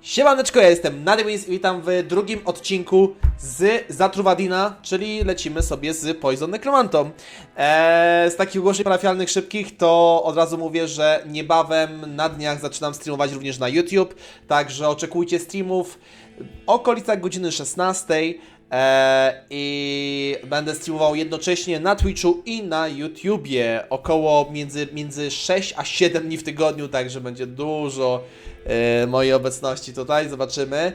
Siemaneczko, ja jestem Nadewins i witam w drugim odcinku z Zatruwadina, czyli lecimy sobie z Poison Necromantą. Z takich ogłoszeń parafialnych szybkich to od razu mówię, że niebawem na dniach zaczynam streamować również na YouTube, także oczekujcie streamów w okolicach godziny 16. I będę streamował jednocześnie na Twitchu i na YouTubie około między 6 a 7 dni w tygodniu, także będzie dużo mojej obecności tutaj, zobaczymy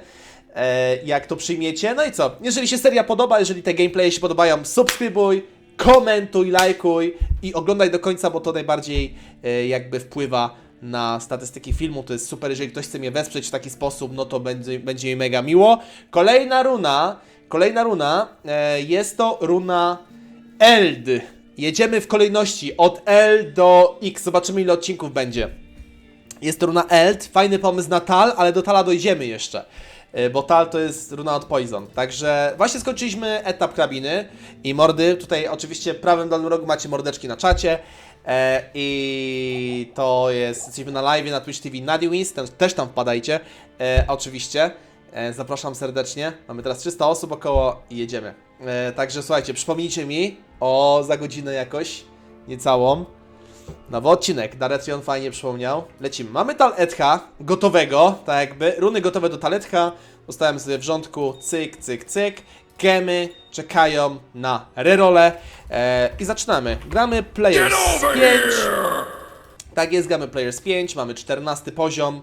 jak to przyjmiecie. No i co, jeżeli się seria podoba, jeżeli te gameplaye się podobają, subskrybuj, komentuj, lajkuj i oglądaj do końca, bo to najbardziej jakby wpływa na statystyki filmu. To jest super, jeżeli ktoś chce mnie wesprzeć w taki sposób, no to będzie mi mega miło. Kolejna runa jest to runa Eld. Jedziemy w kolejności od L do X. Zobaczymy, ile odcinków będzie. Jest to runa Eld. Fajny pomysł na Tal, ale do Tala dojdziemy jeszcze. Bo Tal to jest runa od Poison. Także właśnie skończyliśmy etap krabiny. I mordy, tutaj oczywiście w prawym dolnym rogu macie mordeczki na czacie. I to jest, jesteśmy na live na Twitch TV Nadewins, też tam wpadajcie. Oczywiście. Zapraszam serdecznie. Mamy teraz 300 osób około i jedziemy. Także słuchajcie, przypomnijcie mi za godzinę jakoś, niecałą. Nowy odcinek, Daretrion fajnie przypomniał. Lecimy. Mamy Taletcha gotowego, tak jakby. Runy gotowe do Taletcha. Ustawiam sobie w rządku, cyk, cyk, cyk. Gemy czekają na rerole. I zaczynamy. Gramy Players 5. Tak jest, gramy Players 5. Mamy 14 poziom.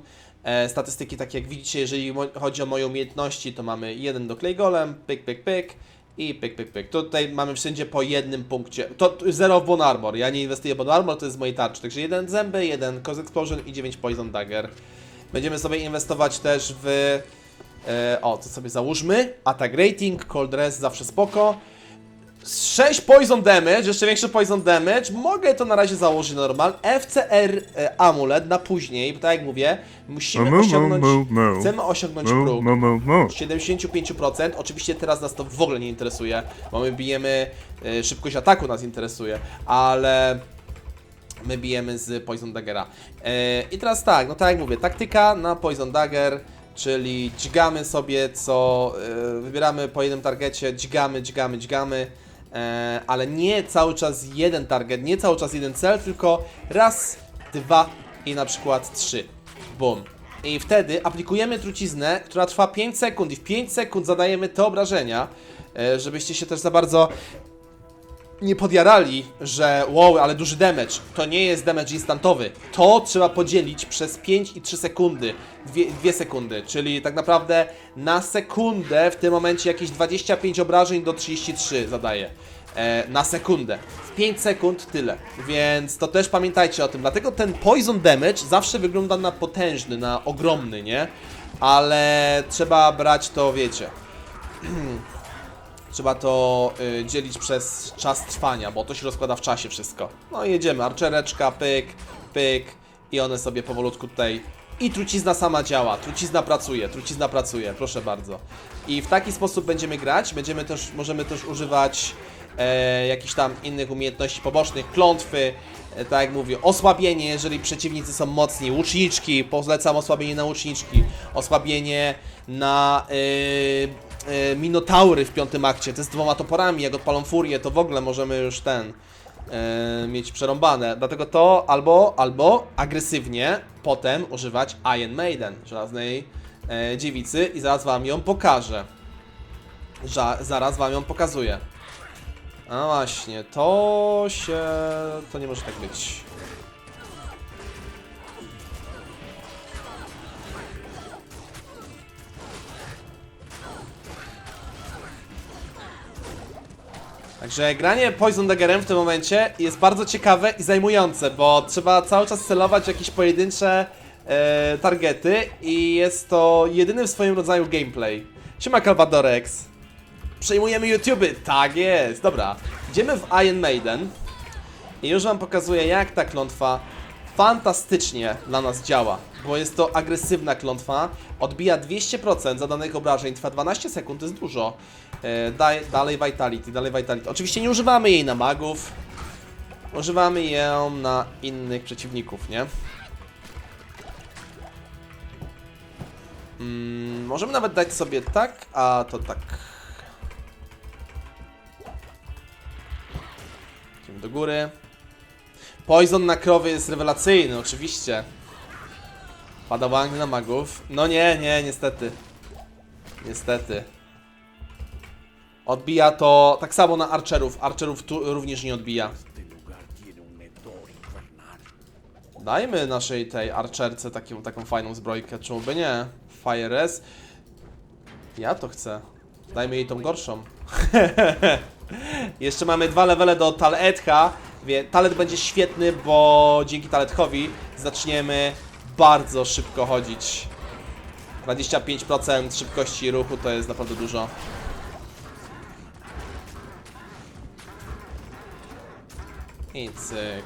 Statystyki, tak jak widzicie, jeżeli chodzi o moje umiejętności, to mamy 1 do Clay Golem, pyk, pyk, pyk i pyk, pyk, pyk. Tutaj mamy wszędzie po jednym punkcie. To 0 w Bone Armor. Ja nie inwestuję w Bone Armor, to jest z mojej tarczy. Także 1 zęby, 1 Cause Explosion i 9 Poison Dagger. Będziemy sobie inwestować też w... to sobie załóżmy. Attack Rating, Cold Rest, zawsze spoko. 6 Poison Damage, jeszcze większy Poison Damage. Mogę to na razie założyć normal. FCR amulet na później, bo tak jak mówię, musimy osiągnąć, chcemy osiągnąć próg 75%. Oczywiście teraz nas to w ogóle nie interesuje, bo my bijemy, szybkość ataku nas interesuje, ale my bijemy z Poison Daggera. I teraz tak, no tak jak mówię, taktyka na Poison Dagger, czyli dźgamy sobie wybieramy po jednym targecie, dźgamy, ale nie cały czas jeden target, nie cały czas jeden cel, tylko raz, dwa i na przykład 3. Bum. I wtedy aplikujemy truciznę, która trwa 5 sekund i w 5 sekund zadajemy te obrażenia, żebyście się też za bardzo nie podjarali, że wow, ale duży damage. To nie jest damage instantowy. To trzeba podzielić przez 5 i 3 sekundy. 2 sekundy, czyli tak naprawdę na sekundę w tym momencie jakieś 25 obrażeń do 33 zadaje. Na sekundę. W 5 sekund tyle. Więc to też pamiętajcie o tym. Dlatego ten poison damage zawsze wygląda na potężny, na ogromny, nie? Ale trzeba brać to, wiecie... Trzeba to dzielić przez czas trwania, bo to się rozkłada w czasie wszystko. No i jedziemy, archereczka, pyk, pyk i one sobie powolutku tutaj... I trucizna sama działa, trucizna pracuje, proszę bardzo. I w taki sposób będziemy grać, możemy też używać jakichś tam innych umiejętności pobocznych, klątwy, tak jak mówię, osłabienie, jeżeli przeciwnicy są mocni, łuczniczki, polecam osłabienie na łuczniczki, osłabienie na... Minotaury w 5. akcie, to z 2 toporami, jak odpalą furię, to w ogóle możemy już mieć przerąbane. Dlatego to albo agresywnie potem używać Iron Maiden, żelaznej dziewicy i zaraz wam ją pokażę. Zaraz wam ją pokazuję. A właśnie, to nie może tak być. Także granie Poison Daggerem w tym momencie jest bardzo ciekawe i zajmujące, bo trzeba cały czas celować w jakieś pojedyncze targety i jest to jedyny w swoim rodzaju gameplay. Siema Calvadorex. Przejmujemy YouTube. Tak jest, dobra. Idziemy w Iron Maiden i już wam pokazuję, jak ta klątwa fantastycznie dla nas działa, bo jest to agresywna klątwa, odbija 200% zadanych obrażeń, trwa 12 sekund, to jest dużo. Dalej Vitality. Oczywiście nie używamy jej na magów, używamy ją na innych przeciwników, nie? Możemy nawet dać sobie tak, a to tak. Idziemy do góry. Poison na krowy jest rewelacyjny, oczywiście. Padawangi na magów. No nie, niestety. Niestety. Odbija to tak samo na archerów. Archerów tu również nie odbija. Dajmy naszej tej archerce taką fajną zbrojkę, czemu by nie? Fire Res. Ja to chcę. Dajmy jej tą gorszą. Jeszcze mamy 2 levele do Taletha. Talet będzie świetny, bo dzięki Talethowi zaczniemy bardzo szybko chodzić. 25% szybkości ruchu to jest naprawdę dużo. I cyk.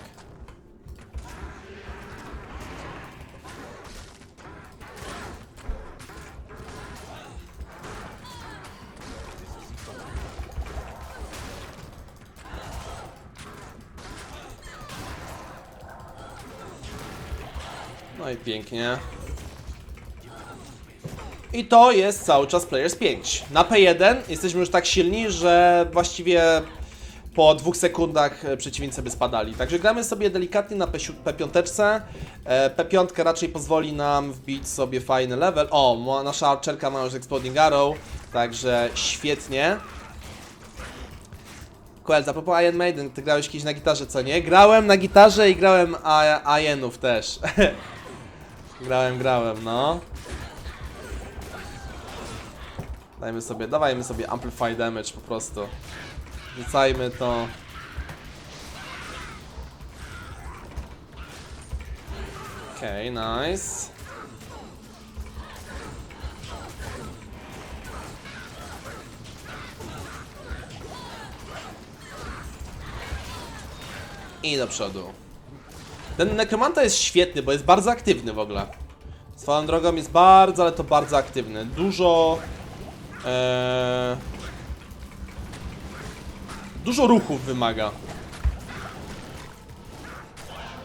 No i pięknie. I to jest cały czas Players 5. Na P1 jesteśmy już tak silni, że właściwie po 2 sekundach przeciwnicy by spadali. Także gramy sobie delikatnie na P5. P5 raczej pozwoli nam wbić sobie fajny level. O, nasza archerka ma już Exploding Arrow, także świetnie. Quel, a propos Iron Maiden, ty grałeś kiedyś na gitarze, co nie? Grałem na gitarze i grałem Ironów też. grałem, no. Dawajmy sobie Amplify Damage po prostu. Rzucajmy to. Okej, nice. I do przodu. Ten Nekromanta jest świetny, bo jest bardzo aktywny w ogóle. Swoją drogą jest bardzo, ale to bardzo aktywny. Dużo... Dużo ruchów wymaga.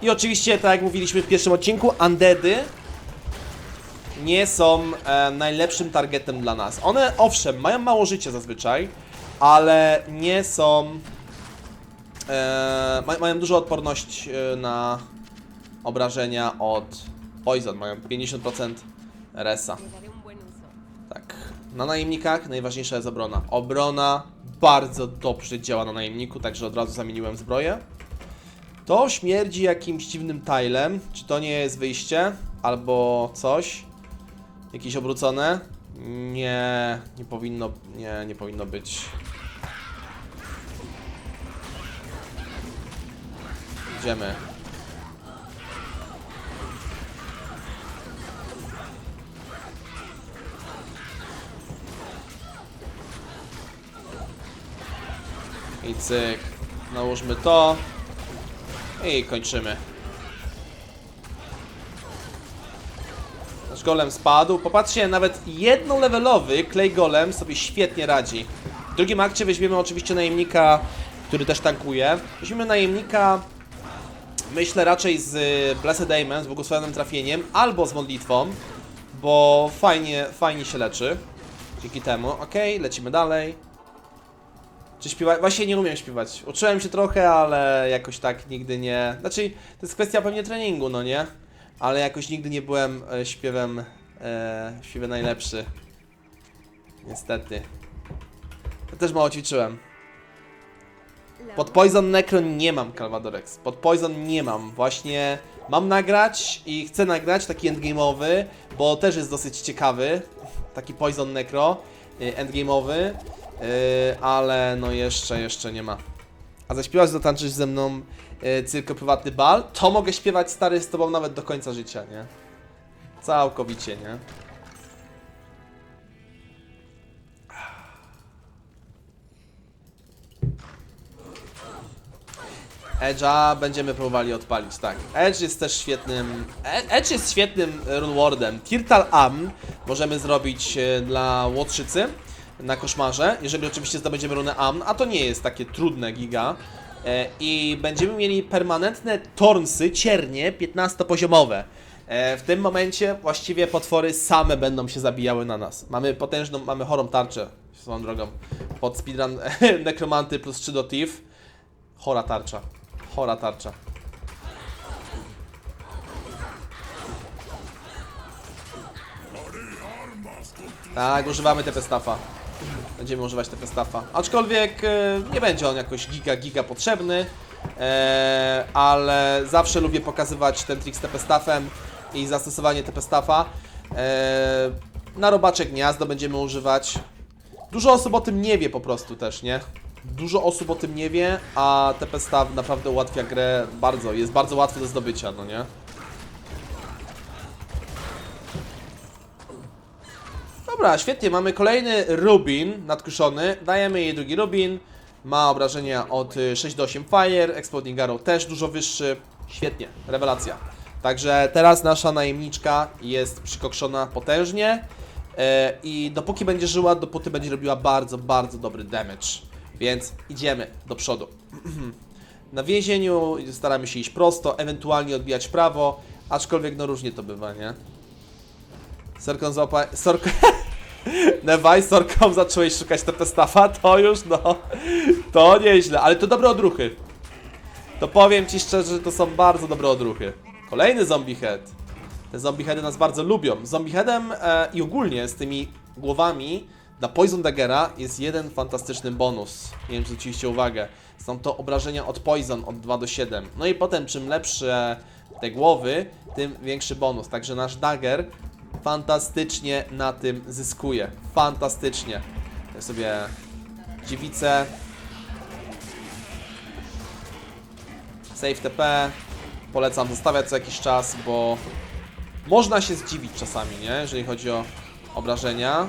I oczywiście, tak jak mówiliśmy w pierwszym odcinku, undeady nie są najlepszym targetem dla nas. One, owszem, mają mało życia zazwyczaj, ale nie są... mają dużą odporność na obrażenia od Poison. Mają 50% resa. Tak. Na najemnikach najważniejsza jest obrona. Obrona bardzo dobrze działa na najemniku, także od razu zamieniłem zbroję. To śmierdzi jakimś dziwnym tilem. Czy to nie jest wyjście? Albo coś? Jakieś obrócone? Nie powinno... Nie powinno być. Idziemy. I cyk. Nałóżmy to. I kończymy. Nasz golem spadł. Popatrzcie, nawet jednolevelowy Clay Golem sobie świetnie radzi. W drugim akcie weźmiemy oczywiście najemnika, który też tankuje. Weźmiemy najemnika, myślę raczej z Blessed Aimem, z błogosławionym trafieniem, albo z modlitwą, bo fajnie się leczy. Dzięki temu. Okej, lecimy dalej. Czy śpiewać? Właśnie nie umiem śpiewać. Uczyłem się trochę, ale jakoś tak nigdy nie... Znaczy, to jest kwestia pewnie treningu, no nie? Ale jakoś nigdy nie byłem śpiewem najlepszy. Niestety. Ja też mało ćwiczyłem. Pod Poison Necron nie mam Calvadorex. Pod Poison nie mam. Właśnie mam nagrać i chcę nagrać taki endgame'owy, bo też jest dosyć ciekawy. Taki Poison Necro endgame'owy. Ale no jeszcze nie ma. A zaśpiewasz, zatańczysz ze mną cyrko prywatny bal, to mogę śpiewać, stary, z tobą nawet do końca życia, nie? Całkowicie, nie? Edge'a będziemy próbowali odpalić, tak. Edge jest też świetnym... Edge jest świetnym runewardem. Tirtal Am możemy zrobić dla łotrzycy na koszmarze, jeżeli oczywiście zdobędziemy runę Amn, a to nie jest takie trudne giga. I będziemy mieli permanentne tornsy, ciernie 15-poziomowe. W tym momencie właściwie potwory same będą się zabijały na nas. Mamy potężną, mamy chorą tarczę, swoją drogą. Pod speedrun Nekromanty plus 3 do Thief. Chora tarcza. Chora tarcza. Tak, używamy TP Staffa. Będziemy używać TP Staffa. Aczkolwiek nie będzie on jakoś giga potrzebny. Ale zawsze lubię pokazywać ten trik z TP Staffem i zastosowanie TP Staffa. Na robacze gniazdo będziemy używać. Dużo osób o tym nie wie po prostu też, nie? Dużo osób o tym nie wie, a TP Staff naprawdę ułatwia grę bardzo. Jest bardzo łatwy do zdobycia, no nie? Dobra, świetnie, mamy kolejny Rubin nadkuszony. Dajemy jej drugi Rubin. Ma obrażenia od 6 do 8 Fire, Exploding Arrow też dużo wyższy. Świetnie, rewelacja. Także teraz nasza najemniczka jest przykokszona potężnie i dopóki będzie żyła, dopóty będzie robiła bardzo dobry damage. Więc idziemy do przodu. Na więzieniu staramy się iść prosto, ewentualnie odbijać w prawo, aczkolwiek no różnie to bywa, nie? Sorką złapa... Newaj, Sorką zacząłeś szukać TP Staffa, to już no... To nieźle, ale to dobre odruchy. To powiem Ci szczerze, że to są bardzo dobre odruchy. Kolejny Zombie Head. Te Zombie Heady nas bardzo lubią. Zombie Headem i ogólnie z tymi głowami na Poison Daggera jest jeden fantastyczny bonus. Nie wiem, czy zwróciliście uwagę. Są to obrażenia od Poison od 2 do 7. No i potem czym lepsze te głowy, tym większy bonus. Także nasz Dagger fantastycznie na tym zyskuje. Fantastycznie. Ja sobie dziewicę. Save TP. Polecam zostawiać co jakiś czas, bo można się zdziwić czasami, nie? Jeżeli chodzi o obrażenia.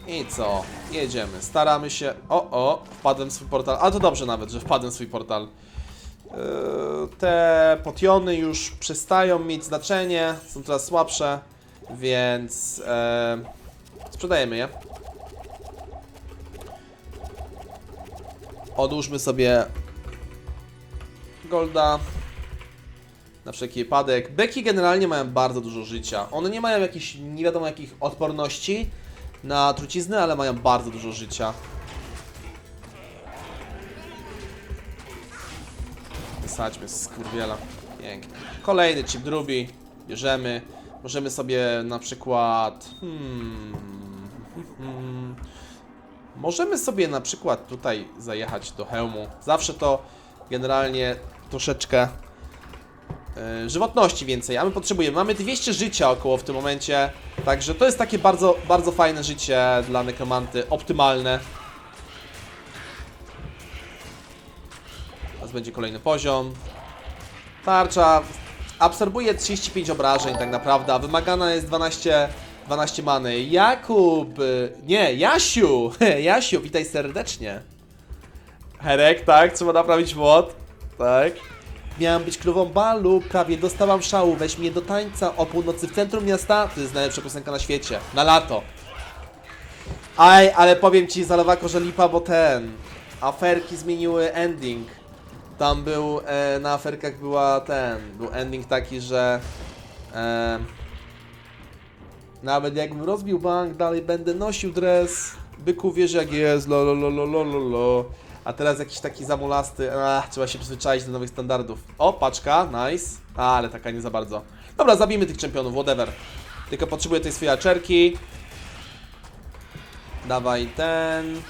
I co? Jedziemy. Staramy się... wpadłem w swój portal. A to dobrze nawet, że wpadłem w swój portal. Te potiony już przestają mieć znaczenie, są coraz słabsze, więc sprzedajemy je. Odłóżmy sobie golda na wszelki wypadek. Beki generalnie mają bardzo dużo życia. One nie mają jakichś nie wiadomo jakich odporności na trucizny, ale mają bardzo dużo życia. Wysadźmy skurwiela. Pięknie. Kolejny chip drubi. Bierzemy. Możemy sobie na przykład... Możemy sobie na przykład tutaj zajechać do hełmu. Zawsze to generalnie troszeczkę żywotności więcej, a my potrzebujemy. Mamy 200 życia około w tym momencie. Także to jest takie bardzo fajne życie dla nekromanty. Optymalne. Teraz będzie kolejny poziom. Tarcza absorbuje 35 obrażeń tak naprawdę, a wymagana jest 12 many. Jakub! Nie, Jasiu! Jasiu, witaj serdecznie. Herek, tak? Trzeba naprawić młot. Tak. Miałam być królową balu, prawie dostałam szału. Weź mnie do tańca o północy w centrum miasta. To jest najlepsza piosenka na świecie. Na lato. Aj, ale powiem Ci, Zalewako, że lipa, bo aferki zmieniły ending. Tam był, na aferkach był ending taki, że nawet jakbym rozbił bank, dalej będę nosił dres. Byku wiesz jak jest, lo. A teraz jakiś taki zamulasty, trzeba się przyzwyczaić do nowych standardów. O, paczka, nice. Ale taka nie za bardzo. Dobra, zabijmy tych czempionów, whatever. Tylko potrzebuję tej swojej aczerki. Dawaj ten.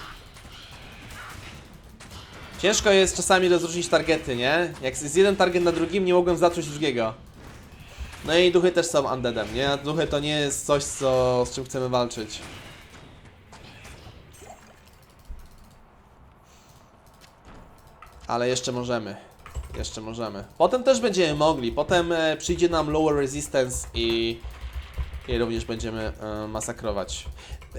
Ciężko jest czasami rozróżnić targety, nie? Jak jest jeden target na drugim, nie mogłem zacząć drugiego. No i duchy też są undeadem, nie? Duchy to nie jest coś, z czym chcemy walczyć. Ale jeszcze możemy. Jeszcze możemy. Potem też będziemy mogli. Potem przyjdzie nam lower resistance i również będziemy masakrować.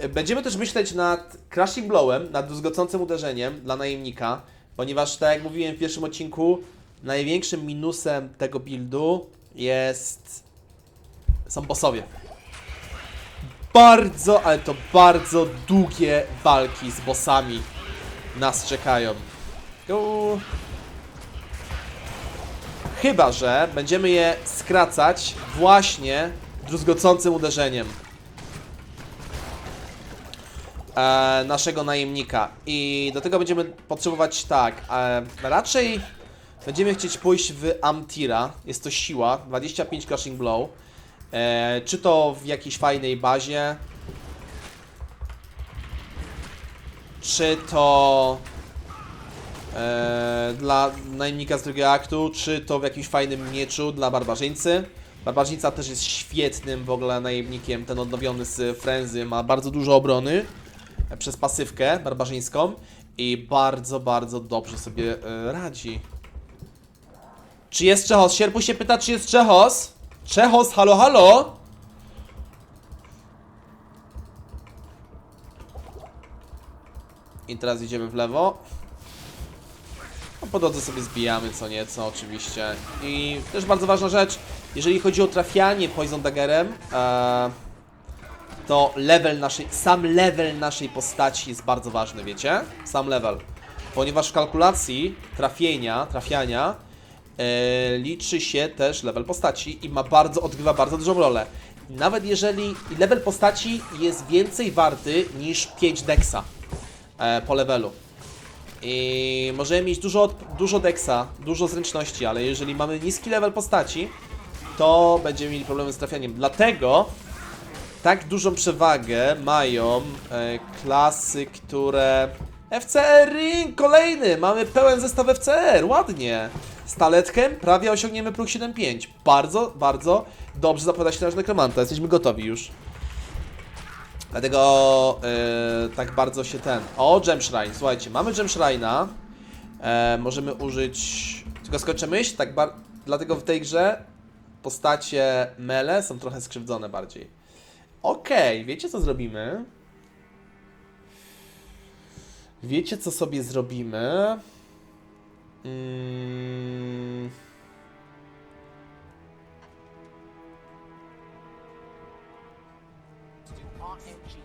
Będziemy też myśleć nad crashing blowem, nad druzgocącym uderzeniem dla najemnika. Ponieważ, tak jak mówiłem w pierwszym odcinku, największym minusem tego buildu są bossowie. Bardzo, ale to bardzo długie walki z bossami nas czekają. Go. Chyba że będziemy je skracać właśnie druzgocącym uderzeniem naszego najemnika. I do tego będziemy potrzebować tak, raczej będziemy chcieć pójść w Amtira. Jest to siła, 25 Crushing Blow. Czy to w jakiejś fajnej bazie, czy to dla najemnika z drugiego aktu, czy to w jakimś fajnym mieczu dla barbarzyńcy. Barbarzyńca też jest świetnym w ogóle najemnikiem, ten odnowiony z Frenzy, ma bardzo dużo obrony przez pasywkę barbarzyńską i bardzo, bardzo dobrze sobie radzi. Czy jest Czechos? Sierpu się pyta, czy jest Czechos? Czechos, halo, halo? I teraz idziemy w lewo. No, po drodze sobie zbijamy co nieco oczywiście. I też bardzo ważna rzecz, jeżeli chodzi o trafianie Poison Daggerem, to sam level naszej postaci jest bardzo ważny, wiecie? Sam level. Ponieważ w kalkulacji trafiania liczy się też level postaci i odgrywa bardzo dużą rolę. Nawet jeżeli level postaci jest więcej warty niż 5 dexa po levelu. I możemy mieć dużo dexa, dużo zręczności, ale jeżeli mamy niski level postaci, to będziemy mieli problemy z trafianiem. Dlatego tak dużą przewagę mają klasy, które... FCR Ring, kolejny! Mamy pełen zestaw FCR, ładnie! Z taletkiem prawie osiągniemy próg 7.5. Bardzo, bardzo dobrze zapowiada się nasz nekromanta, jesteśmy gotowi już. Dlatego tak bardzo się O, Gem Shrine, słuchajcie, mamy Gem Shrine'a. Możemy użyć... Tylko skończę myśl, dlatego w tej grze postacie melee są trochę skrzywdzone bardziej. Okej, wiecie co zrobimy? Wiecie co sobie zrobimy?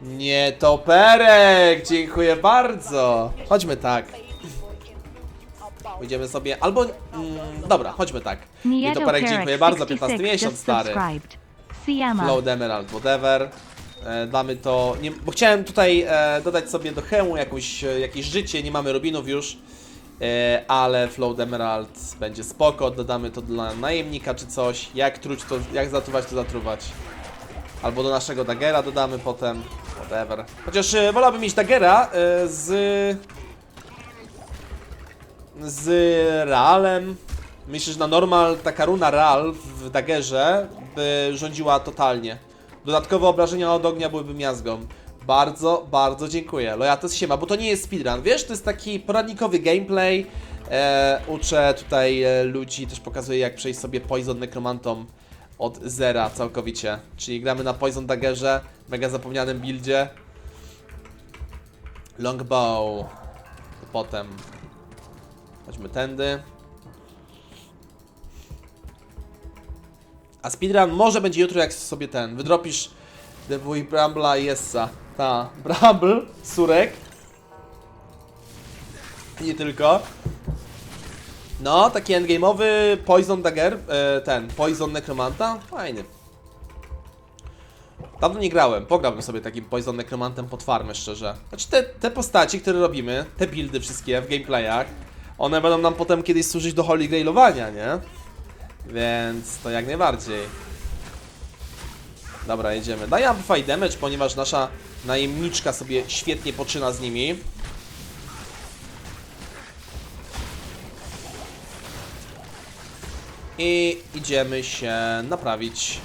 Nie, toperek! Dziękuję bardzo! Chodźmy tak. Pójdziemy sobie, albo... dobra, chodźmy tak. Nie, toperek, dziękuję bardzo, 15 miesiąc, stary. Flow Emerald, whatever. Damy to... Nie, bo chciałem tutaj dodać sobie do hełmu jakieś życie, nie mamy rubinów już. Ale Flow Emerald będzie spoko, dodamy to dla najemnika czy coś. Jak truć to, jak zatruwać to zatruwać. Albo do naszego daggera dodamy potem. Whatever. Chociaż wolałbym mieć daggera z Realem. Myślę, że na normal taka runa Real w daggerze by rządziła totalnie. Dodatkowe obrażenia od ognia byłyby miazgą. Bardzo, bardzo dziękuję. Lojatus siema, bo to nie jest speedrun, wiesz? To jest taki poradnikowy gameplay. Uczę tutaj ludzi, też pokazuję jak przejść sobie Poison Necromantom od zera całkowicie. Czyli gramy na Poison Daggerze, mega zapomnianym buildzie. Longbow. Potem chodźmy tędy. A speedrun może będzie jutro, jak sobie wydropisz Dewój Brambla i Jessa. Ta, Bramble, Surek. I nie tylko. No, taki endgame'owy Poison Dagger, Poison Necromanta, fajny. Dawno nie grałem, pograłbym sobie takim Poison Necromantem pod farmę, szczerze. Znaczy te postaci, które robimy, te buildy wszystkie w gameplayach, one będą nam potem kiedyś służyć do Holy Grailowania, nie? Więc to jak najbardziej. Dobra, jedziemy. Daję Amplify Damage, ponieważ nasza najemniczka sobie świetnie poczyna z nimi. I idziemy się naprawić.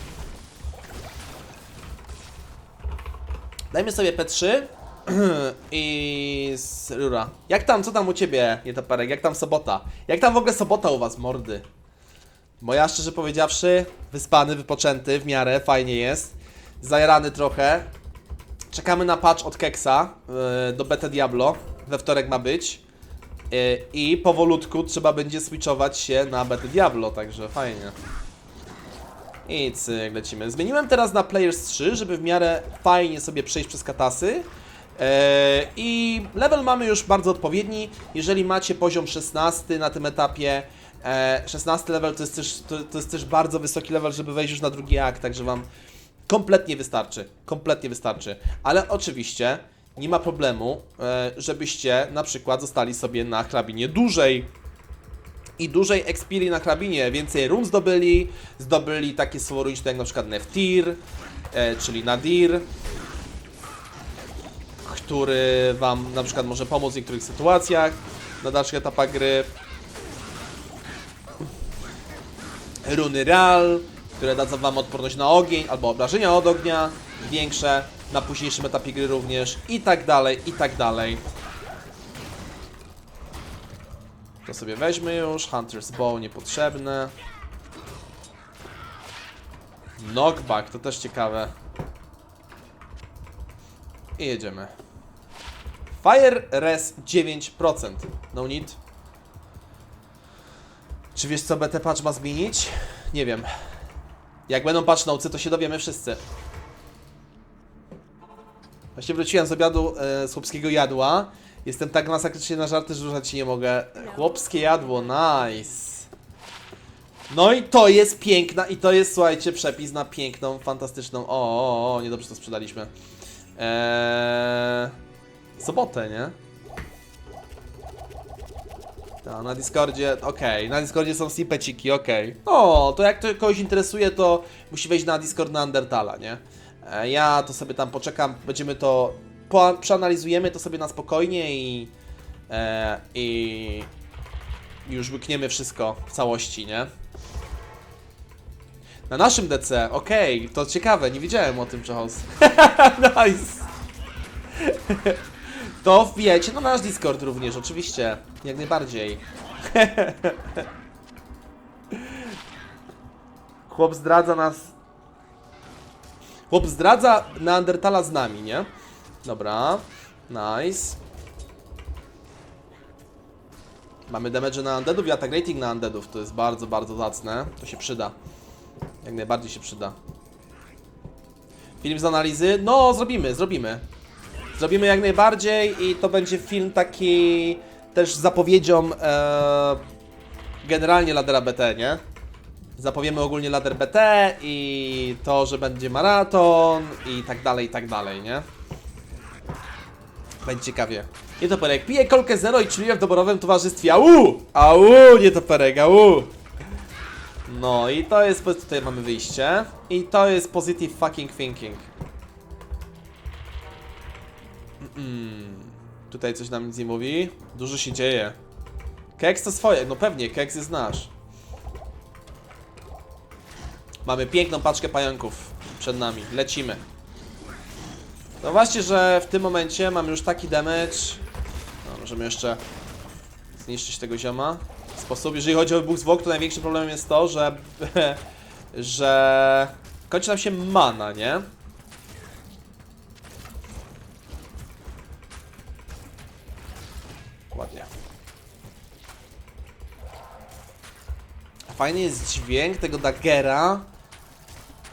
Dajmy sobie P3 i z rura. Jak tam, co tam u ciebie, nietoperek? Jak tam sobota? Jak tam w ogóle sobota u was, mordy? Bo ja szczerze powiedziawszy, wyspany, wypoczęty w miarę, fajnie jest. Zajarany trochę. Czekamy na patch od Keksa do Beta Diablo. We wtorek ma być. I powolutku trzeba będzie switchować się na Beta Diablo, także fajnie. I cyk, lecimy. Zmieniłem teraz na Players 3, żeby w miarę fajnie sobie przejść przez katasy. I level mamy już bardzo odpowiedni. Jeżeli macie poziom 16 na tym etapie, 16 level to jest też bardzo wysoki level, żeby wejść już na drugi akt, także wam kompletnie wystarczy. Ale oczywiście nie ma problemu, żebyście na przykład zostali sobie na hrabinie dłużej. I dłużej expirii na hrabinie, więcej run zdobyli takie słowo runiczne jak na przykład Neftir, czyli Nadir, który wam na przykład może pomóc w niektórych sytuacjach na dalszych etapach gry. Runy Ral, które dadzą wam odporność na ogień, albo obrażenia od ognia większe na późniejszym etapie gry również, i tak dalej, i tak dalej. To sobie weźmy już, Hunter's Bow niepotrzebne. Knockback, to też ciekawe. I jedziemy. Fire Res 9%. No need. Czy wiesz co BT patch ma zmienić? Nie wiem. Jak będą patch note'y, to się dowiemy wszyscy. Właśnie wróciłem z obiadu z chłopskiego jadła. Jestem tak masakrycznie na żarty, że ruszać się nie mogę. Chłopskie jadło, nice. No i to jest piękna, i to jest, słuchajcie, przepis na piękną, fantastyczną... O, niedobrze to sprzedaliśmy. Sobotę, nie? Ta, na Discordzie, okej, na Discordzie są snippeciki, okej. O, to jak to kogoś interesuje, to musi wejść na Discord na Undertala, nie? Ja to sobie tam poczekam, będziemy to... Przeanalizujemy to sobie na spokojnie i już łykniemy wszystko w całości, nie? Na naszym DC, okej, to ciekawe, nie wiedziałem o tym, Czechos. Nice! To wbijajcie na nasz Discord również, oczywiście, jak najbardziej. Chłop zdradza nas... Chłop zdradza Neandertala z nami, nie? Dobra, nice. Mamy damage na undeadów i attack rating na undeadów. To jest bardzo, bardzo zacne. To się przyda. Jak najbardziej się przyda. Film z analizy? No, zrobimy. Zrobimy jak najbardziej i to będzie film taki też z zapowiedzią generalnie ladera BT, nie? Zapowiemy ogólnie lader BT i to, że będzie maraton i tak dalej, nie? Będzie ciekawie. Nietoperek pije kolkę zero i czuje w doborowym towarzystwie. Au! Au! Nietoperek, au! No i to jest, tutaj mamy wyjście. I to jest positive fucking thinking. Tutaj coś nam nic nie mówi. Dużo się dzieje. Keks to swoje, no pewnie, keks jest nasz. Mamy piękną paczkę pająków przed nami, lecimy. No właśnie, że w tym momencie mamy już taki damage. No, możemy jeszcze zniszczyć tego zioma w sposób. Jeżeli chodzi o wybuch zwłok, to największym problemem jest to, że że kończy nam się mana, nie? Ładnie. Fajny jest dźwięk tego daggera,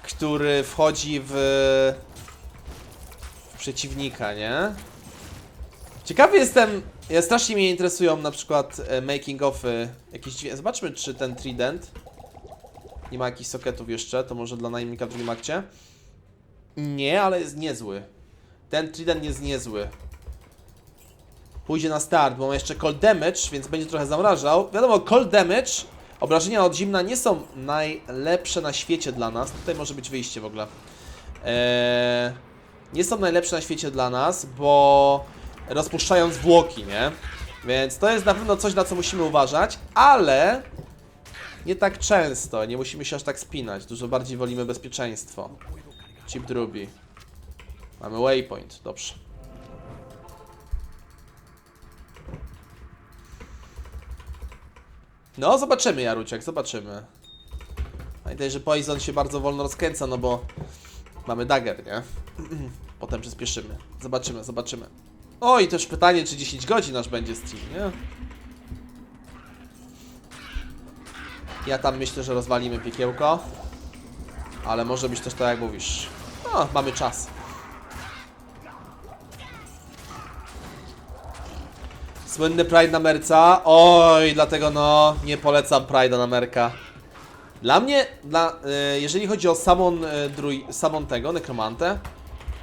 który wchodzi w przeciwnika, nie? Ciekawy jestem, ja strasznie mnie interesują na przykład making ofy, jakieś dźwięki. Zobaczmy, czy ten trident nie ma jakichś soketów jeszcze, to może dla najemnika w drugim akcie. Nie, ale jest niezły. Ten trident jest niezły. Pójdzie na start, bo ma jeszcze cold damage, więc będzie trochę zamrażał. Wiadomo, cold damage, obrażenia od zimna nie są najlepsze na świecie dla nas. Tutaj może być wyjście w ogóle. Nie są najlepsze na świecie dla nas, bo rozpuszczają zwłoki, nie? Więc to jest na pewno coś, na co musimy uważać, ale nie tak często, nie musimy się aż tak spinać. Dużo bardziej wolimy bezpieczeństwo. Chip drubi. Mamy waypoint, dobrze. No, zobaczymy, Jaruciak, zobaczymy. Pamiętaj, że Poison się bardzo wolno rozkręca, no bo mamy dagger, nie? Potem przyspieszymy. Zobaczymy. O, i też pytanie, czy 10 godzin aż będzie stream, nie? Ja tam myślę, że rozwalimy piekiełko. Ale może być też tak, jak mówisz. No, mamy czas. Słynny Pride na Merca. Oj, dlatego no, nie polecam Pride'a na Merca. Dla mnie, jeżeli chodzi o samon tego, Nekromantę,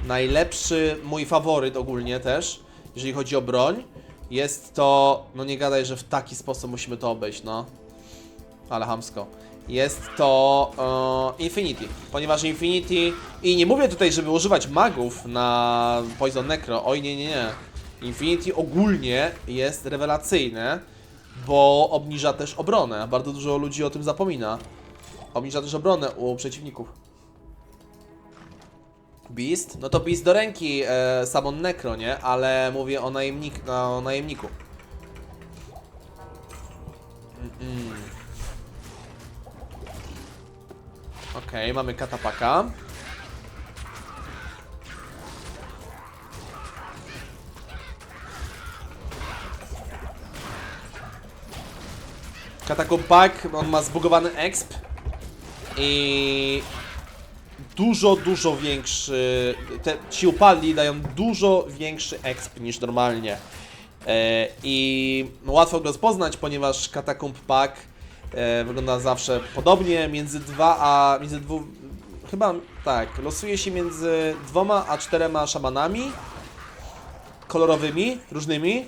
najlepszy, mój faworyt ogólnie też, jeżeli chodzi o broń, jest to, no nie gadaj, że w taki sposób musimy to obejść, no. Ale chamsko. Jest to Infinity, ponieważ Infinity, i nie mówię tutaj, żeby używać magów na Poison Necro, oj nie. Infinity ogólnie jest rewelacyjne, bo obniża też obronę, bardzo dużo ludzi o tym zapomina. Obniża też obronę u przeciwników. Beast? No to Beast do ręki Summon Necro, nie? Ale mówię o najemniku. Okej, mamy Katapaka. Catacomb Pack, on ma zbugowany exp i dużo większy, ci upadli dają dużo większy exp niż normalnie i łatwo go rozpoznać, ponieważ Catacomb Pack wygląda zawsze podobnie, chyba tak, losuje się między 2 a 4 szamanami kolorowymi, różnymi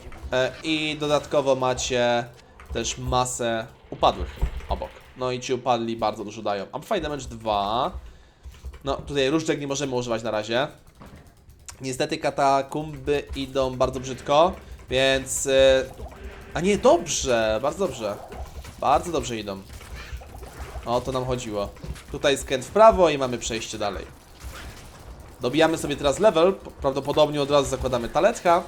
i dodatkowo macie też masę upadłych obok. No i ci upadli bardzo dużo dają. Amplify Damage 2. No tutaj różdżek nie możemy używać na razie. Niestety katakumby idą bardzo brzydko, więc... A nie, dobrze, bardzo dobrze. Bardzo dobrze idą. O to nam chodziło. Tutaj skręt w prawo i mamy przejście dalej. Dobijamy sobie teraz level. Prawdopodobnie od razu zakładamy taletka.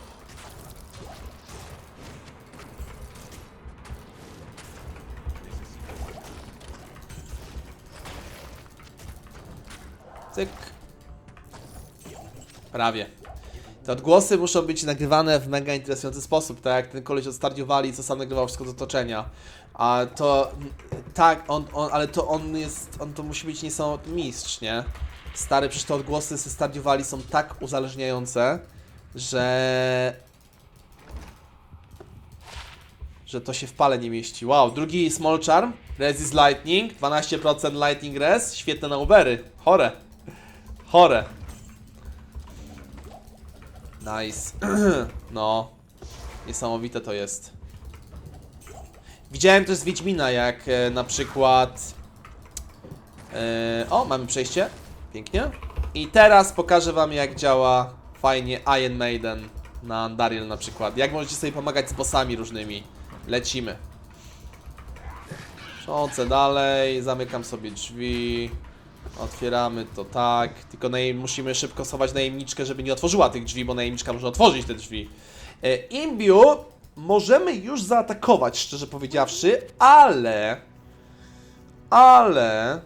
Cyk. Prawie. Te odgłosy muszą być nagrywane w mega interesujący sposób, tak jak ten koleś od Stardew Valley, co sam nagrywał wszystko z otoczenia. A to... Tak, ale to on to musi być niesamowity mistrz, nie? Stary, przecież te odgłosy ze Stardew Valley są tak uzależniające, że to się w pale nie mieści. Wow, drugi Small Charm, Resist Lightning, 12% Lightning Res, świetne na Ubery, chore. Chore. Nice. No. Niesamowite to jest. Widziałem też z Wiedźmina, jak na przykład... o, mamy przejście. Pięknie. I teraz pokażę wam, jak działa fajnie Iron Maiden na Andariel na przykład. Jak możecie sobie pomagać z bossami różnymi. Lecimy. Przącę dalej, zamykam sobie drzwi. Otwieramy to tak, tylko musimy szybko schować najemniczkę, żeby nie otworzyła tych drzwi, bo najemniczka może otworzyć te drzwi. Imbiu możemy już zaatakować, szczerze powiedziawszy, ale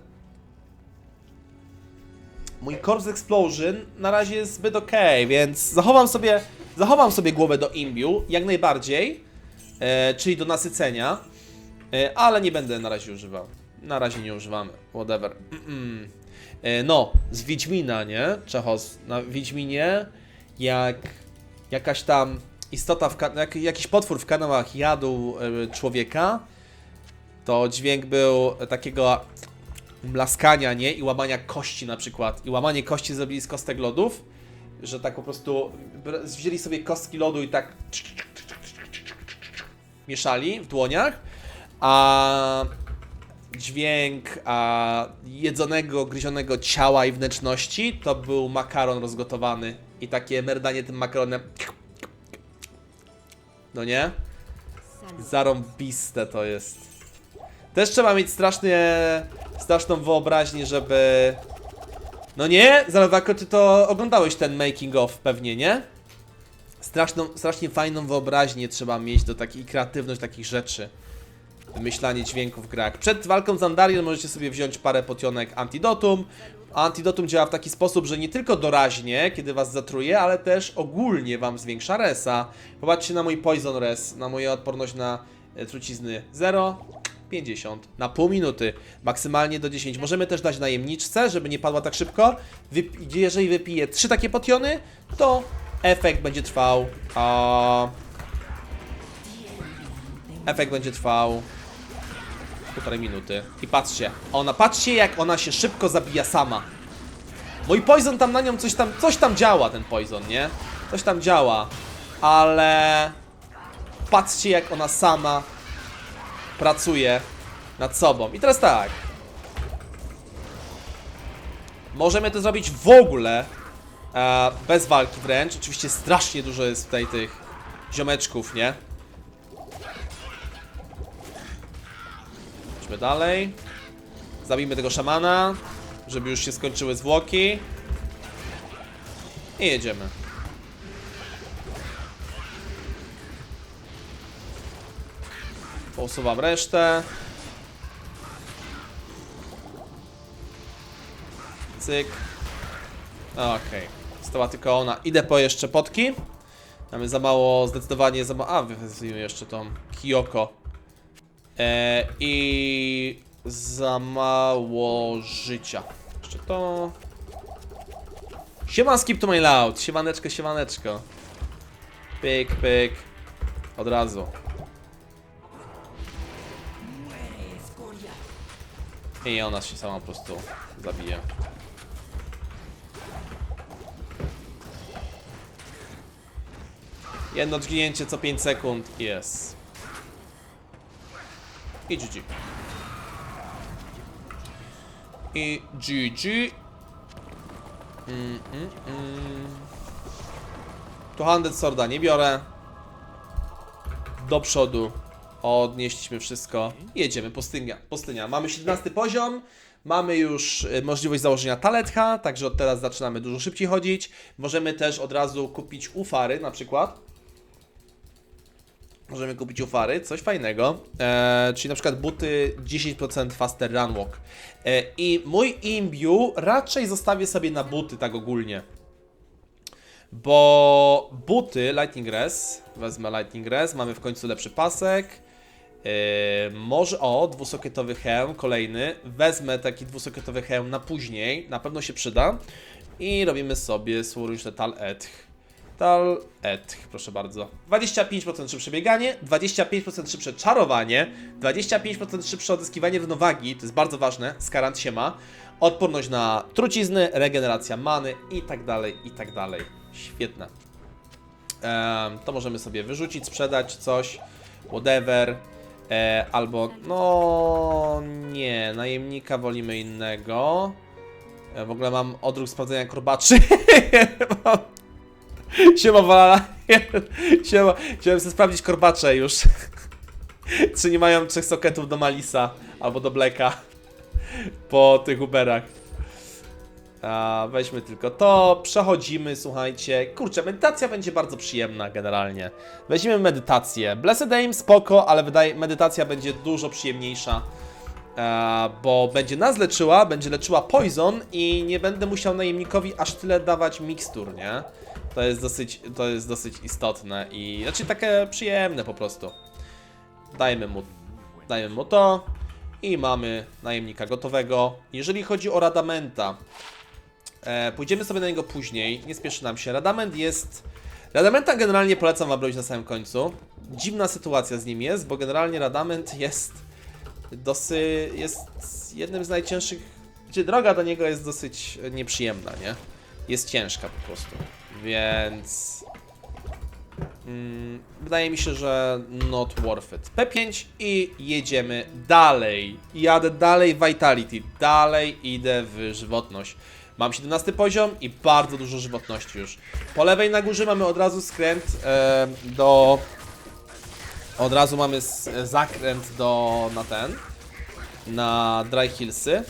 mój Corpse Explosion na razie jest zbyt okej, więc zachowam sobie głowę do Imbiu, jak najbardziej, czyli do nasycenia, ale nie będę na razie używał. Na razie nie używamy, whatever. No, z Wiedźmina, nie? Czechos, na Wiedźminie, jak jakaś tam istota, jakiś potwór w kanałach jadł człowieka, to dźwięk był takiego mlaskania, nie? I łamania kości na przykład. I łamanie kości zrobili z kostek lodów, że tak po prostu wzięli sobie kostki lodu i tak mieszali w dłoniach, a dźwięk jedzonego, gryzionego ciała i wnętrzności to był makaron rozgotowany i takie merdanie tym makaronem. No nie? Zarąbiste to jest. Też trzeba mieć straszną wyobraźnię, żeby... No nie? Zalewako, ty to oglądałeś ten making of pewnie, nie? Strasznie fajną wyobraźnię trzeba mieć do takiej kreatywność takich rzeczy. Wymyślanie dźwięków w grach. Przed walką z Andariel możecie sobie wziąć parę potionek Antidotum. Antidotum działa w taki sposób, że nie tylko doraźnie, kiedy was zatruje, ale też ogólnie wam zwiększa resa. Popatrzcie na mój Poison Res, na moją odporność na trucizny 0,50 na pół minuty, maksymalnie do 10. Możemy też dać najemniczce, żeby nie padła tak szybko. Jeżeli wypiję 3 takie potiony, to efekt będzie trwał Efekt będzie trwał 1,5 minuty. I patrzcie jak ona się szybko zabija sama. Mój poison tam na nią coś tam działa, ten poison, nie? Coś tam działa, ale patrzcie jak ona sama pracuje nad sobą. I teraz tak. Możemy to zrobić w ogóle bez walki wręcz. Oczywiście strasznie dużo jest tutaj tych ziomeczków, nie? Idźmy dalej. Zabijmy tego szamana, żeby już się skończyły zwłoki. I jedziemy. Posuwam resztę. Cyk. Okej. Została tylko ona. Idę po jeszcze potki. Mamy za mało, zdecydowanie za mało. A, wyzwijmy jeszcze tą Kyoko. I za mało życia. Jeszcze to. Siema, skip to my loud. Siemaneczko, siemaneczko. Pyk, pyk. Od razu. I ona się sama po prostu zabije. Jedno dźgnięcie co 5 sekund. Jest. I GG. I GG. Tu Handed Sworda nie biorę. Do przodu. Odnieśliśmy wszystko. Jedziemy, pustynia. Mamy 17 poziom. Mamy już możliwość założenia taletcha, także od teraz zaczynamy dużo szybciej chodzić. Możemy też od razu kupić ufary na przykład. Możemy kupić ufary, coś fajnego, czyli na przykład buty 10% faster run walk. I mój imbiu raczej zostawię sobie na buty tak ogólnie. Bo buty, Lightning Res, wezmę Lightning Res, mamy w końcu lepszy pasek. Może, dwusokietowy hełm, kolejny. Wezmę taki dwusokietowy hełm na później, na pewno się przyda. I robimy sobie Słuruńcze Tal-Etch, proszę bardzo. 25% szybsze bieganie, 25% szybsze czarowanie, 25% szybsze odzyskiwanie równowagi, to jest bardzo ważne, Skarant się ma. Odporność na trucizny, regeneracja many i tak dalej, i tak dalej. Świetne. To możemy sobie wyrzucić, sprzedać coś, whatever. Albo, no nie, najemnika wolimy innego. W ogóle mam odruch sprawdzenia korbaczy. Siema Walala. Siema. Chciałem sobie sprawdzić korbacze już. Czy nie mają 3 soketów do Malisa albo do Blacka po tych Uberach. Weźmy tylko to, przechodzimy, słuchajcie. Kurczę, medytacja będzie bardzo przyjemna generalnie. Weźmiemy medytację. Blessed Aim spoko, ale medytacja będzie dużo przyjemniejsza. Bo będzie nas leczyła, będzie leczyła poison i nie będę musiał najemnikowi aż tyle dawać mikstur, nie? To jest dosyć istotne i znaczy takie przyjemne po prostu. Dajmy mu to i mamy najemnika gotowego. Jeżeli chodzi o Radamenta, pójdziemy sobie na niego później, nie spieszy nam się. Radamenta generalnie polecam wam robić na samym końcu. Dziwna sytuacja z nim jest, bo generalnie Radament jest jednym z najcięższych, znaczy droga do niego jest dosyć nieprzyjemna, nie? Jest ciężka po prostu, więc wydaje mi się, że not worth it. P5 i jedziemy dalej. Jadę dalej w Vitality, dalej idę w żywotność. Mam 17 poziom i bardzo dużo żywotności już. Po lewej na górze mamy od razu skręt od razu mamy zakręt na Dry Hillsy.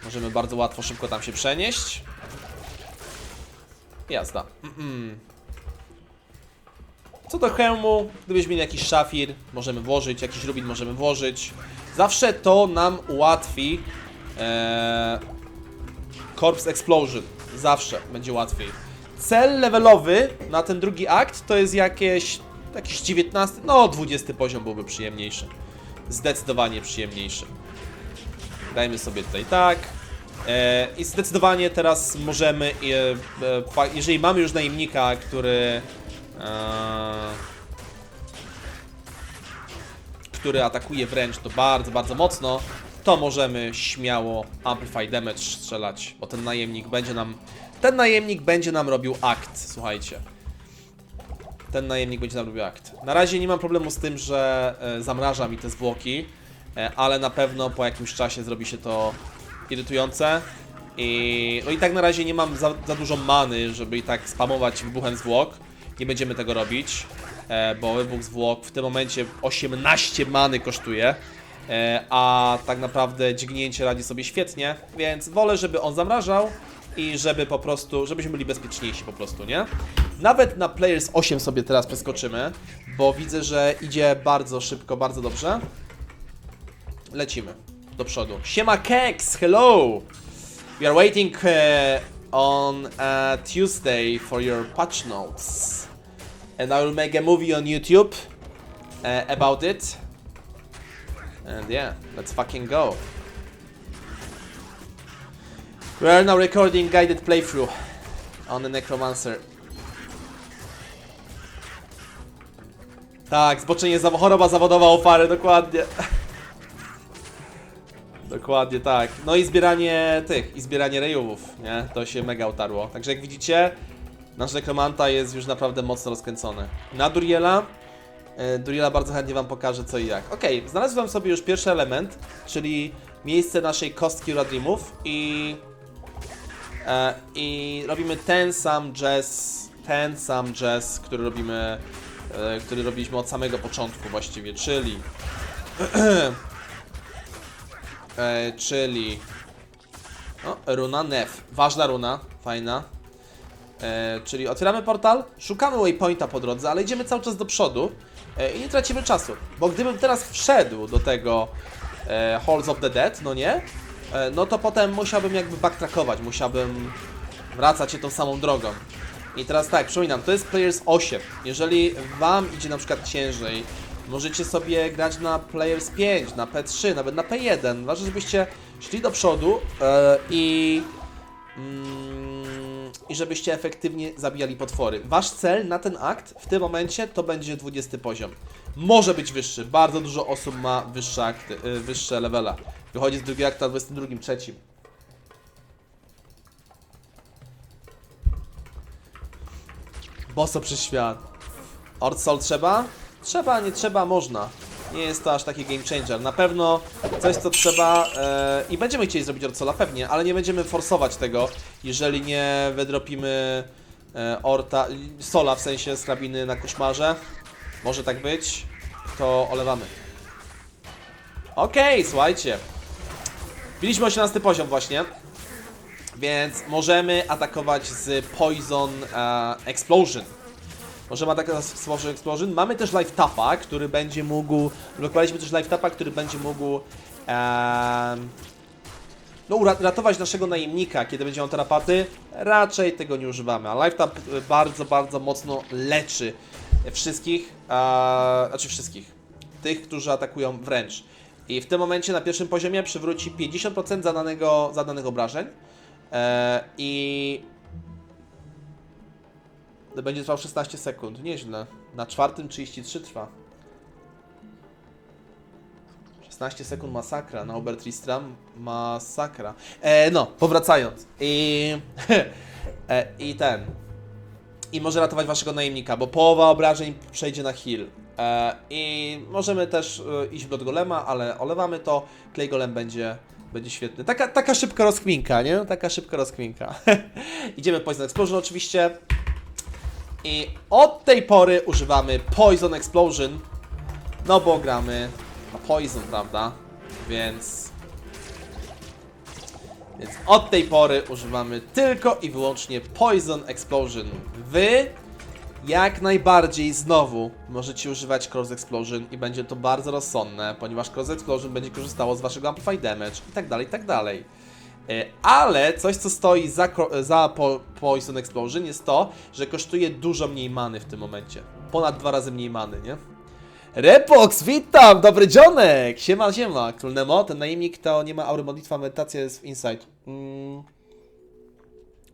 Możemy bardzo łatwo, szybko tam się przenieść. Jazda. Co do hełmu, gdybyśmy mieli jakiś szafir, możemy włożyć, jakiś rubin możemy włożyć. Zawsze to nam ułatwi Corpse Explosion. Zawsze będzie łatwiej. Cel levelowy na ten drugi akt to jest jakiś 19, no 20 poziom byłby przyjemniejszy. Zdecydowanie przyjemniejszy. Dajmy sobie tutaj tak. I zdecydowanie teraz możemy, jeżeli mamy już najemnika, który który atakuje wręcz to bardzo, bardzo mocno, to możemy śmiało Amplify Damage strzelać, bo ten najemnik będzie nam robił akt, słuchajcie. Ten najemnik będzie nam robił akt. Na razie nie mam problemu z tym, że zamraża mi te zwłoki, ale na pewno po jakimś czasie zrobi się to irytujące. No i tak na razie nie mam za dużo many, żeby i tak spamować wybuchem zwłok. Nie będziemy tego robić, bo wybuch zwłok w tym momencie 18 many kosztuje. A tak naprawdę dźgnięcie radzi sobie świetnie, więc wolę, żeby on zamrażał i żeby po prostu, żebyśmy byli bezpieczniejsi po prostu, nie? Nawet na Players 8 sobie teraz przeskoczymy, bo widzę, że idzie bardzo szybko, bardzo dobrze. Lecimy do przodu. Siema Keks, hello! We are waiting on Tuesday for your patch notes. And I will make a movie on YouTube about it. And yeah, let's fucking go. We are now recording guided playthrough on the Necromancer. Tak, zboczenie, choroba zawodowa Ofary, dokładnie. Dokładnie tak. No i zbieranie rejówów, nie? To się mega utarło. Także jak widzicie, nasz Nekromanta jest już naprawdę mocno rozkręcony. Na Duriela bardzo chętnie wam pokażę co i jak. Okej, znalazłem sobie już pierwszy element, czyli miejsce naszej kostki Radrimów i robimy ten sam jazz, który robiliśmy od samego początku właściwie, czyli runa Nef, ważna runa, fajna. Czyli otwieramy portal, szukamy waypointa po drodze, ale idziemy cały czas do przodu i nie tracimy czasu. Bo gdybym teraz wszedł do tego Halls of the Dead, no nie? No to potem musiałbym jakby backtrackować, musiałbym wracać się tą samą drogą. I teraz tak, przypominam, to jest Players 8. Jeżeli wam idzie na przykład ciężej, możecie sobie grać na Players 5, na P3, nawet na P1. Ważne, żebyście szli do przodu i żebyście efektywnie zabijali potwory. Wasz cel na ten akt w tym momencie to będzie 20 poziom. Może być wyższy, bardzo dużo osób ma wyższe levela. Wychodzi z drugiego akta 22, trzecim. Boso przez świat. Ord Soul trzeba? Trzeba, nie trzeba, można. Nie jest to aż taki game changer. Na pewno coś co trzeba i będziemy chcieli zrobić Ord Soula pewnie, ale nie będziemy forsować tego, jeżeli nie wydropimy Sola, w sensie z hrabiny na koszmarze. Może tak być, to olewamy. Okej, słuchajcie. Biliśmy 18 poziom właśnie, więc możemy atakować z Poison Explosion. Możemy atakować z Poison Explosion. Mamy też Life Tapa, który będzie mógł... Blokowaliśmy też Life Tapa, który będzie mógł no, uratować naszego najemnika, kiedy będzie on tarapaty. Raczej tego nie używamy, a Life Tap bardzo, bardzo mocno leczy wszystkich, tych, którzy atakują wręcz. I w tym momencie na pierwszym poziomie przywróci 50% zadanych obrażeń. I będzie trwał 16 sekund. Nieźle. Na czwartym 33 trwa. 16 sekund masakra. Na Obertristram masakra. No, powracając. I może ratować waszego najemnika, bo połowa obrażeń przejdzie na heal. I możemy też iść w Blood Golema, ale olewamy to. Clay Golem będzie świetny. Taka szybka rozkminka, nie? Taka szybka rozkminka. Idziemy Poison Explosion oczywiście. I od tej pory używamy Poison Explosion. No bo gramy na Poison, prawda? Więc od tej pory używamy tylko i wyłącznie Poison Explosion. Wy jak najbardziej znowu możecie używać Cross Explosion i będzie to bardzo rozsądne, ponieważ Cross Explosion będzie korzystało z waszego Amplify Damage i tak dalej, i tak dalej. Ale coś co stoi za Poison Explosion jest to, że kosztuje dużo mniej many w tym momencie. Ponad 2 razy mniej many, nie? Repox, witam! Dobry dzionek! Siema, siema! Królnemo, ten najemnik to nie ma aury modlitwa, medytacja jest w Insight.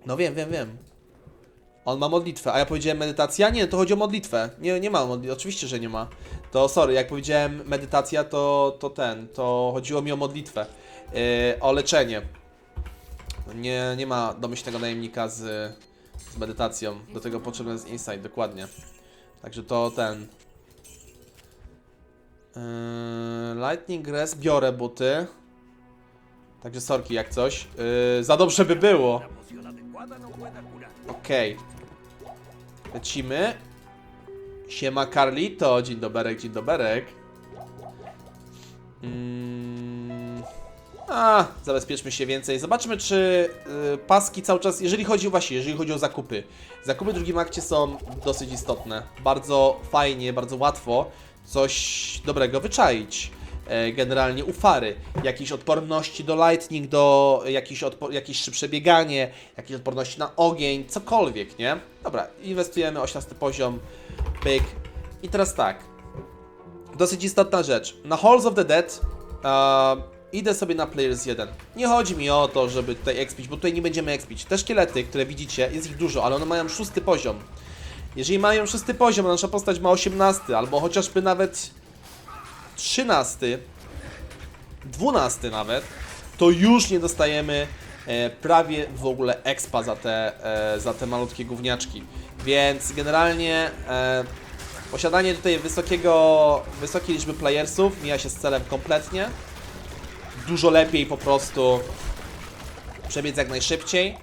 No wiem. On ma modlitwę, a ja powiedziałem medytacja? Nie, to chodzi o modlitwę. Nie ma modlitwy, oczywiście, że nie ma. To sorry, jak powiedziałem medytacja, to chodziło mi o modlitwę, o leczenie. Nie ma domyślnego najemnika z medytacją, do tego potrzebny jest insight, dokładnie. Także to Lightning Res, biorę buty. Także sorki jak coś. Za dobrze by było. Okej. Lecimy. Siema Carlito, dzień doberek, dzień doberek. Zabezpieczmy się więcej. Zobaczmy, czy paski cały czas, jeżeli chodzi o zakupy. Zakupy w drugim akcie są dosyć istotne. Bardzo fajnie, bardzo łatwo coś dobrego wyczaić. Generalnie ufary, jakieś odporności do lightning, do jakieś szybsze bieganie, jakieś odporności na ogień, cokolwiek, nie? Dobra, inwestujemy 18 poziom, pyk. I teraz tak, dosyć istotna rzecz. Na Halls of the Dead idę sobie na Players 1. Nie chodzi mi o to, żeby tutaj expić, bo tutaj nie będziemy expić. Te szkielety, które widzicie, jest ich dużo, ale one mają 6 poziom. Jeżeli mają 6 poziom, a nasza postać ma 18, albo chociażby nawet 13, 12 nawet, to już nie dostajemy prawie w ogóle expa za te malutkie gówniaczki. Więc generalnie posiadanie tutaj wysokiej liczby playersów mija się z celem kompletnie. Dużo lepiej po prostu przebiec jak najszybciej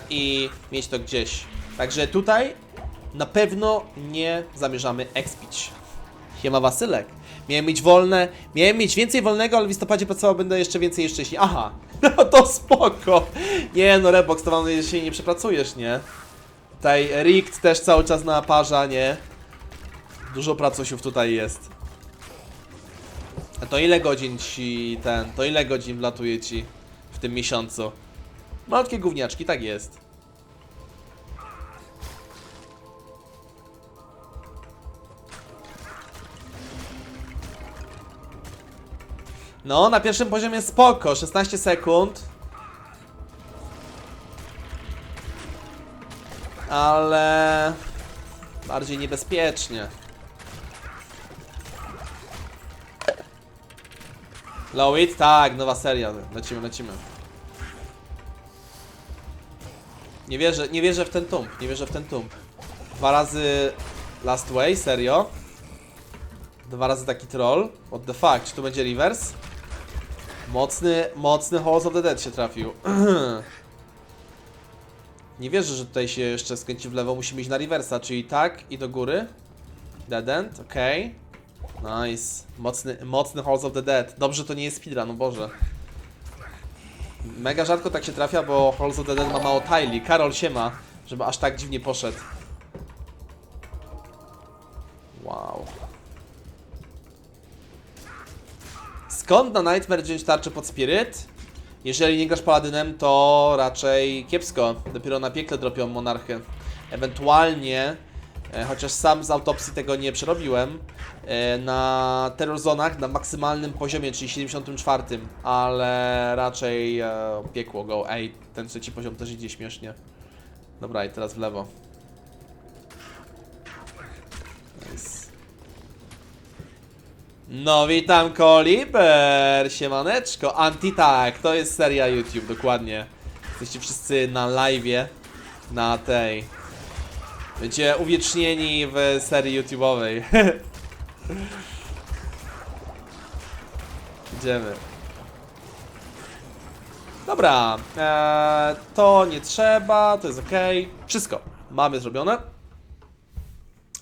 i mieć to gdzieś. Także tutaj na pewno nie zamierzamy expić. Siema Wasylek. Miałem mieć więcej wolnego, ale w listopadzie pracował będę jeszcze więcej jeszcze jeśli... Aha, no to spoko. Nie no, Rebox, to mam nadzieję, że się nie przepracujesz, nie? Tutaj Rikt też cały czas naparza, nie? Dużo pracusiów tutaj jest. A to ile godzin to ile godzin wlatuje ci w tym miesiącu? Malutkie gówniaczki, tak jest. No, na pierwszym poziomie spoko, 16 sekund. Ale bardziej niebezpiecznie. Low it? Tak, nowa seria. Lecimy. Nie wierzę w ten tłum. 2 razy Last Way, serio? 2 razy taki troll. What the fuck, czy tu będzie reverse? Mocny Halls of the Dead się trafił. Nie wierzę, że tutaj się jeszcze skręci w lewo. Musimy iść na reversa, czyli tak i do góry. Dead end, okej. Nice. Mocny Halls of the Dead. Dobrze, to nie jest speedrun, no Boże. Mega rzadko tak się trafia, bo Halls of the Dead ma mało tile. Karol siema, żeby aż tak dziwnie poszedł. Wow. Skąd na Nightmare wziąć tarczę pod Spirit? Jeżeli nie grasz Paladynem, to raczej kiepsko. Dopiero na piekle dropią monarchę. Ewentualnie, chociaż sam z autopsji tego nie przerobiłem, na Terror Zonach na maksymalnym poziomie, czyli 74, ale raczej piekło go. Ej, ten trzeci poziom też idzie śmiesznie. Dobra, i teraz w lewo. Nice. No witam Koliber, siemaneczko, Anti-Tak, to jest seria YouTube, dokładnie. Jesteście wszyscy na live'ie, na tej. Będziecie uwiecznieni w serii YouTube'owej. Idziemy. Dobra, to nie trzeba, to jest ok. Wszystko mamy zrobione.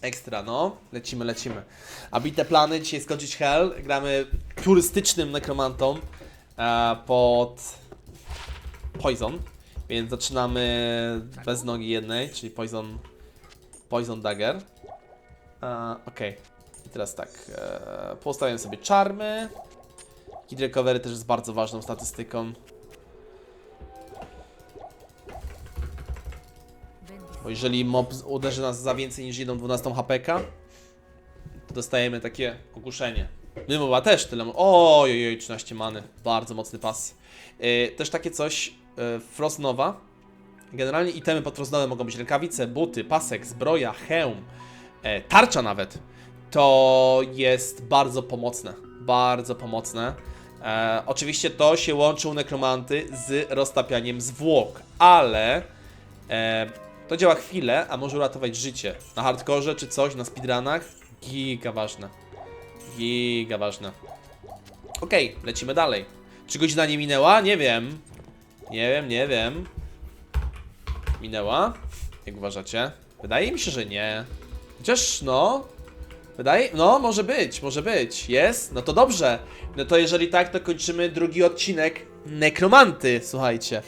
Ekstra, no. Lecimy. Ambitne plany, dzisiaj skończyć Hell. Gramy turystycznym nekromantą pod Poison. Więc zaczynamy bez nogi jednej, czyli Poison Dagger. Okej. I teraz tak. Postawiam sobie czarmy. Hit recovery też jest bardzo ważną statystyką. Bo jeżeli mob uderzy nas za więcej niż 1/12 HPK, to dostajemy takie ogłuszenie. Moba też tyle. Ojej, 13 many. Bardzo mocny pas. Też takie coś. Frost Nova. Generalnie itemy pod Frost Nova mogą być rękawice, buty, pasek, zbroja, hełm, tarcza nawet. to jest bardzo pomocne. Bardzo pomocne. Oczywiście to się łączy u nekromanty z roztapianiem zwłok, ale to działa chwilę, a może uratować życie. Na hardkorze czy coś, na speedrunach, giga ważne. Giga ważne. Okej, lecimy dalej. Czy godzina nie minęła? Nie wiem. Nie wiem. Minęła? Jak uważacie? Wydaje mi się, że nie. Chociaż no... No, może być. Jest? No to dobrze. No to jeżeli tak, to kończymy drugi odcinek Nekromanty, słuchajcie.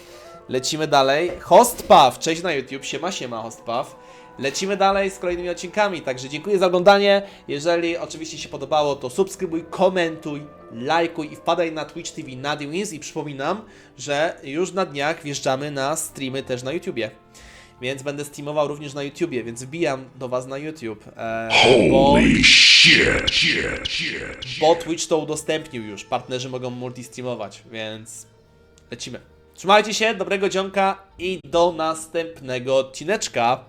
Lecimy dalej. Hostpaw, cześć na YouTube, siema Hostpaw. Lecimy dalej z kolejnymi odcinkami, także dziękuję za oglądanie. Jeżeli oczywiście się podobało, to subskrybuj, komentuj, lajkuj i wpadaj na Twitch TV NadiWins. I przypominam, że już na dniach wjeżdżamy na streamy też na YouTubie. Więc będę streamował również na YouTubie, więc wbijam do was na YouTube. Holy shit. Bo Twitch to udostępnił już. Partnerzy mogą multistreamować, więc lecimy. Trzymajcie się, dobrego dzionka i do następnego odcineczka.